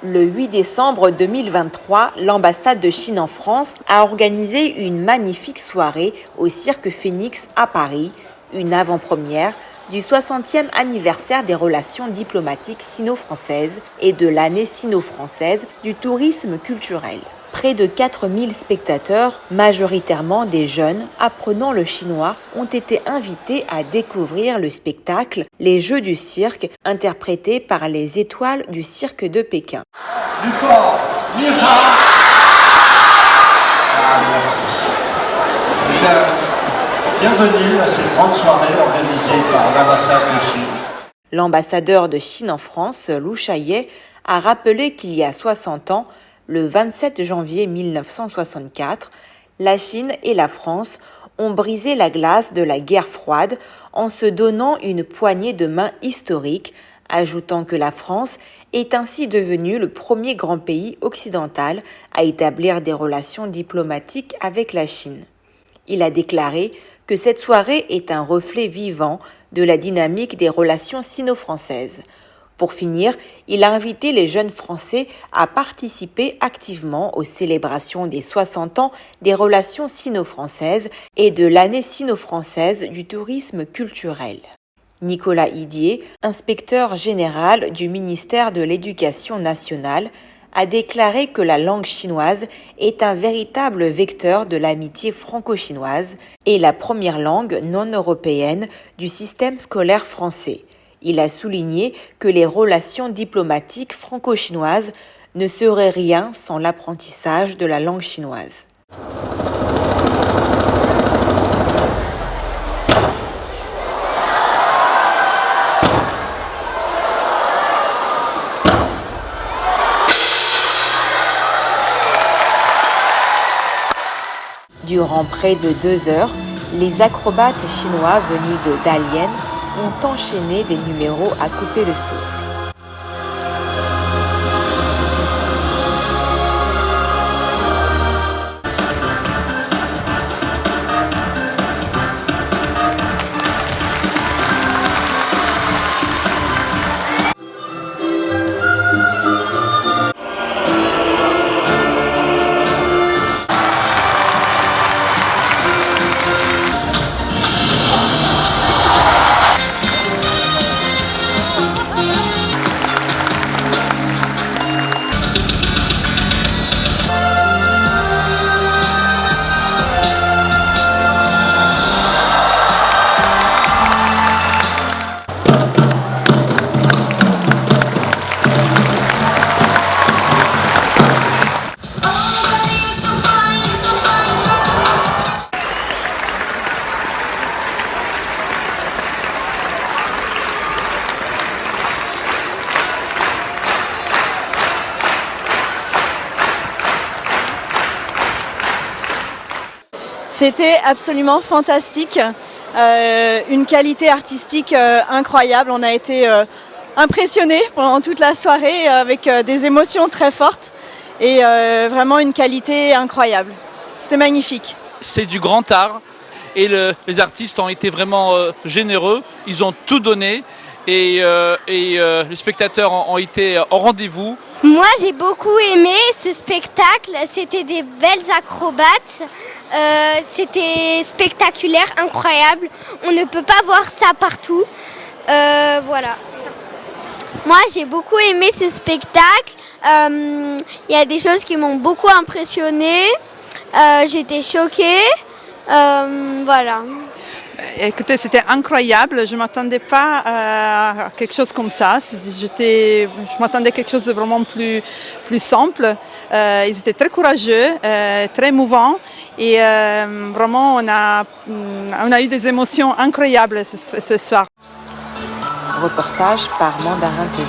Le 8 décembre 2023, l'ambassade de Chine en France a organisé une magnifique soirée au Cirque Phénix à Paris, une avant-première du 60e anniversaire des relations diplomatiques sino-françaises et de l'année sino-française du tourisme culturel. Près de 4000 spectateurs, majoritairement des jeunes, apprenant le chinois, ont été invités à découvrir le spectacle Les Jeux du cirque, interprété par les étoiles du cirque de Pékin. Du fort, ni hao. Ah, merci. Eh bien, bienvenue à cette grande soirée organisée par l'ambassade de Chine. L'ambassadeur de Chine en France, Lu Shaye, a rappelé qu'il y a 60 ans, le 27 janvier 1964, la Chine et la France ont brisé la glace de la guerre froide en se donnant une poignée de main historique, ajoutant que la France est ainsi devenue le premier grand pays occidental à établir des relations diplomatiques avec la Chine. Il a déclaré que cette soirée est un reflet vivant de la dynamique des relations sino-françaises. Pour finir, il a invité les jeunes Français à participer activement aux célébrations des 60 ans des relations sino-françaises et de l'année sino-française du tourisme culturel. Nicolas Idier, inspecteur général du ministère de l'Éducation nationale, a déclaré que la langue chinoise est un véritable vecteur de l'amitié franco-chinoise et la première langue non européenne du système scolaire français. Il a souligné que les relations diplomatiques franco-chinoises ne seraient rien sans l'apprentissage de la langue chinoise. Durant près de 2 heures, les acrobates chinois venus de Dalian ont enchaîné des numéros à couper le souffle. C'était absolument fantastique, une qualité artistique incroyable. On a été impressionnés pendant toute la soirée avec des émotions très fortes et vraiment une qualité incroyable. C'était magnifique. C'est du grand art et les artistes ont été vraiment généreux, ils ont tout donné et les spectateurs ont été au rendez-vous. Moi j'ai beaucoup aimé ce spectacle, c'était des belles acrobates, c'était spectaculaire, incroyable, on ne peut pas voir ça partout, voilà. Moi j'ai beaucoup aimé ce spectacle, il y a des choses qui m'ont beaucoup impressionnée, j'étais choquée, voilà. Écoutez, c'était incroyable. Je ne m'attendais pas à quelque chose comme ça. Je m'attendais à quelque chose de vraiment plus simple. Ils étaient très courageux, très émouvants. Et vraiment, on a eu des émotions incroyables ce soir. Reportage par Mandarin TV.